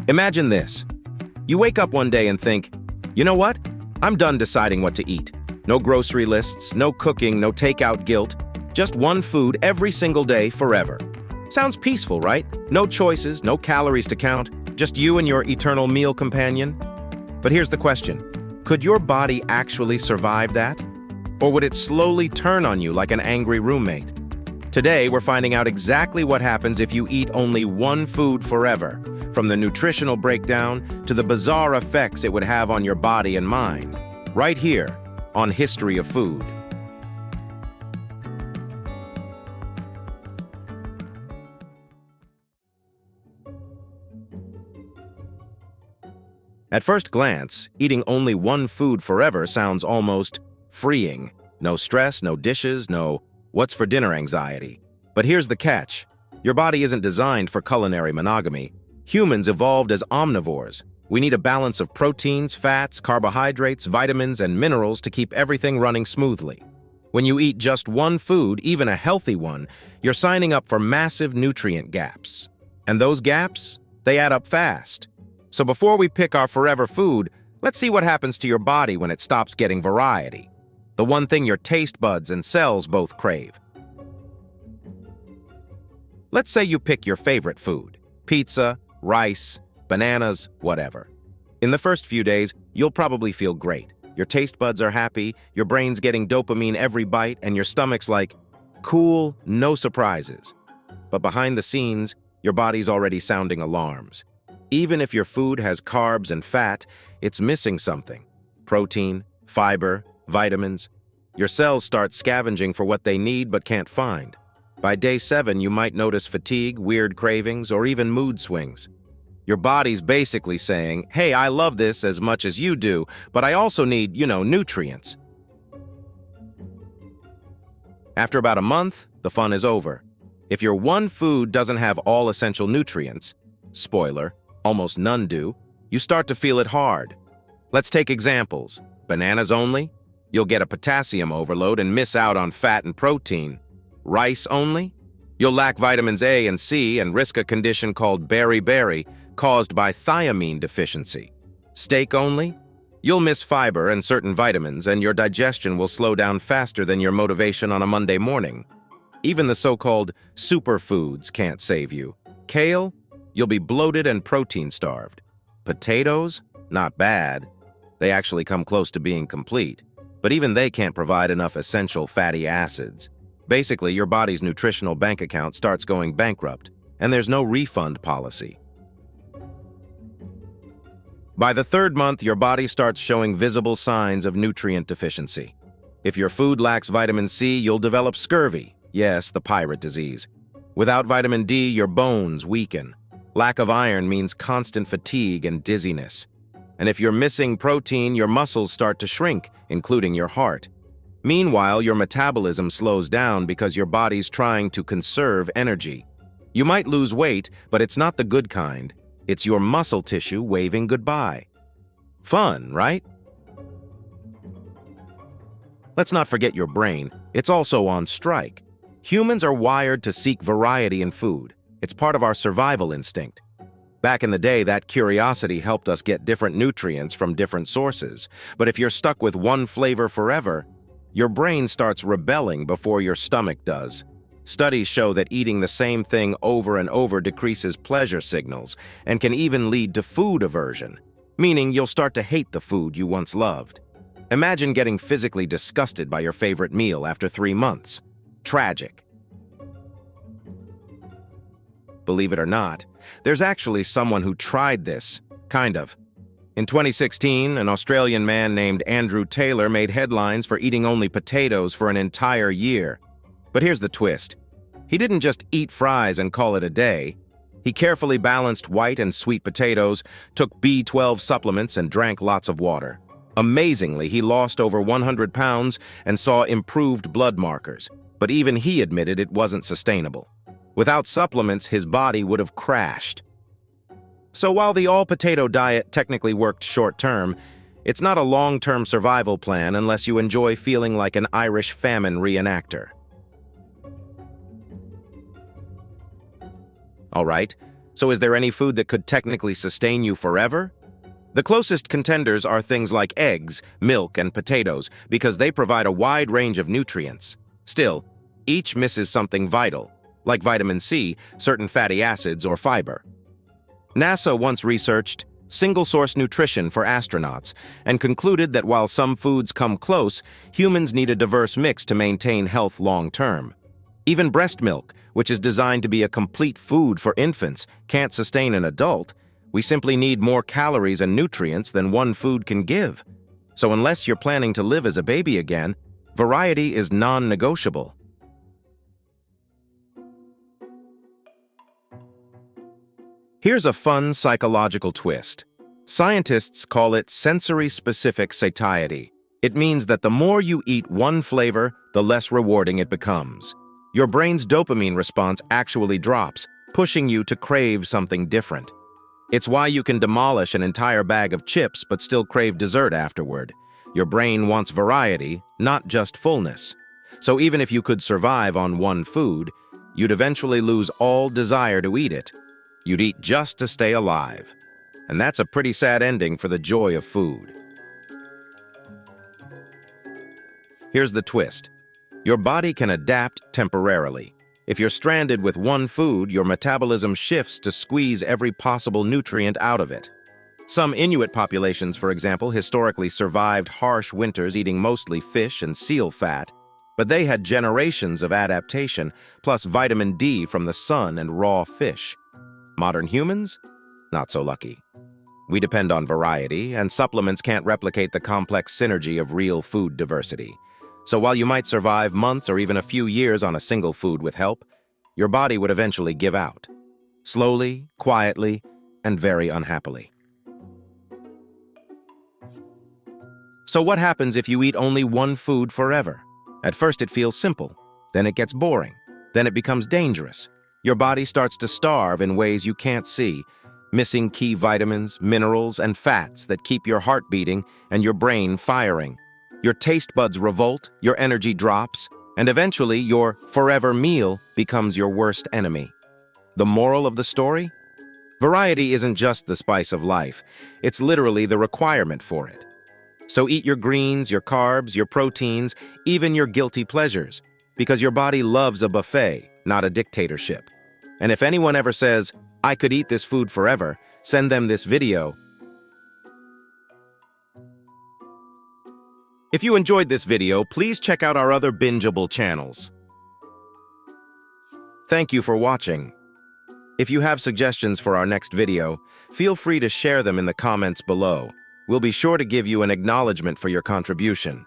Imagine this. You wake up one day and think, you know what? I'm done deciding what to eat. No grocery lists, no cooking, no takeout guilt. Just one food every single day forever. Sounds peaceful, right? No choices, no calories to count, just you and your eternal meal companion. But here's the question. Could your body actually survive that? Or would it slowly turn on you like an angry roommate? Today, we're finding out exactly what happens if you eat only one food forever, from the nutritional breakdown to the bizarre effects it would have on your body and mind. Right here on History of Food. At first glance, eating only one food forever sounds almost freeing. No stress, no dishes, no what's for dinner anxiety. But here's the catch. Your body isn't designed for culinary monogamy. Humans evolved as omnivores. We need a balance of proteins, fats, carbohydrates, vitamins, and minerals to keep everything running smoothly. When you eat just one food, even a healthy one, you're signing up for massive nutrient gaps. And those gaps, they add up fast. So before we pick our forever food, let's see what happens to your body when it stops getting variety. The one thing your taste buds and cells both crave. Let's say you pick your favorite food: pizza, rice, bananas, whatever. In the first few days, you'll probably feel great. Your taste buds are happy, your brain's getting dopamine every bite, and your stomach's like, cool, no surprises. But behind the scenes, your body's already sounding alarms. Even if your food has carbs and fat, it's missing something. Protein, fiber, vitamins. Your cells start scavenging for what they need but can't find. By day 7, you might notice fatigue, weird cravings, or even mood swings. Your body's basically saying, hey, I love this as much as you do, but I also need, nutrients. After about a month, the fun is over. If your one food doesn't have all essential nutrients, spoiler, almost none do, you start to feel it hard. Let's take examples. Bananas only? You'll get a potassium overload and miss out on fat and protein. Rice only? You'll lack vitamins A and C and risk a condition called beriberi, caused by thiamine deficiency. Steak only? You'll miss fiber and certain vitamins, and your digestion will slow down faster than your motivation on a Monday morning. Even the so-called superfoods can't save you. Kale? You'll be bloated and protein-starved. Potatoes? Not bad. They actually come close to being complete. But even they can't provide enough essential fatty acids. Basically, your body's nutritional bank account starts going bankrupt, and there's no refund policy. By the 3rd month, your body starts showing visible signs of nutrient deficiency. If your food lacks vitamin C, you'll develop scurvy. Yes, the pirate disease. Without vitamin D, your bones weaken. Lack of iron means constant fatigue and dizziness. And if you're missing protein, your muscles start to shrink, including your heart. Meanwhile, your metabolism slows down because your body's trying to conserve energy. You might lose weight, but it's not the good kind. It's your muscle tissue waving goodbye. Fun, right? Let's not forget your brain. It's also on strike. Humans are wired to seek variety in food. It's part of our survival instinct. Back in the day, that curiosity helped us get different nutrients from different sources. But if you're stuck with one flavor forever, your brain starts rebelling before your stomach does. Studies show that eating the same thing over and over decreases pleasure signals and can even lead to food aversion, meaning you'll start to hate the food you once loved. Imagine getting physically disgusted by your favorite meal after 3 months. Tragic. Believe it or not, there's actually someone who tried this, kind of. In 2016, an Australian man named Andrew Taylor made headlines for eating only potatoes for an entire year. But here's the twist. He didn't just eat fries and call it a day. He carefully balanced white and sweet potatoes, took B12 supplements, and drank lots of water. Amazingly, he lost over 100 pounds and saw improved blood markers. But even he admitted it wasn't sustainable. Without supplements, his body would have crashed. So while the all-potato diet technically worked short-term, it's not a long-term survival plan unless you enjoy feeling like an Irish famine reenactor. All right, So is there any food that could technically sustain you forever? The closest contenders are things like eggs, milk, and potatoes because they provide a wide range of nutrients. Still, each misses something vital, like vitamin C, certain fatty acids, or fiber. NASA once researched single-source nutrition for astronauts and concluded that while some foods come close, humans need a diverse mix to maintain health long-term. Even breast milk, which is designed to be a complete food for infants, can't sustain an adult. We simply need more calories and nutrients than one food can give. So unless you're planning to live as a baby again, variety is non-negotiable. Here's a fun psychological twist. Scientists call it sensory-specific satiety. It means that the more you eat one flavor, the less rewarding it becomes. Your brain's dopamine response actually drops, pushing you to crave something different. It's why you can demolish an entire bag of chips but still crave dessert afterward. Your brain wants variety, not just fullness. So even if you could survive on one food, you'd eventually lose all desire to eat it. You'd eat just to stay alive. And that's a pretty sad ending for the joy of food. Here's the twist. Your body can adapt temporarily. If you're stranded with one food, your metabolism shifts to squeeze every possible nutrient out of it. Some Inuit populations, for example, historically survived harsh winters eating mostly fish and seal fat, but they had generations of adaptation, plus vitamin D from the sun and raw fish. Modern humans? Not so lucky. We depend on variety, and supplements can't replicate the complex synergy of real food diversity. So while you might survive months or even a few years on a single food with help, your body would eventually give out. Slowly, quietly, and very unhappily. So what happens if you eat only one food forever? At first it feels simple, then it gets boring, then it becomes dangerous. Your body starts to starve in ways you can't see, missing key vitamins, minerals, and fats that keep your heart beating and your brain firing. Your taste buds revolt, your energy drops, and eventually your forever meal becomes your worst enemy. The moral of the story? Variety isn't just the spice of life, it's literally the requirement for it. So eat your greens, your carbs, your proteins, even your guilty pleasures, because your body loves a buffet, not a dictatorship. And if anyone ever says, "I could eat this food forever," send them this video. If you enjoyed this video, please check out our other bingeable channels. Thank you for watching. If you have suggestions for our next video, feel free to share them in the comments below. We'll be sure to give you an acknowledgement for your contribution.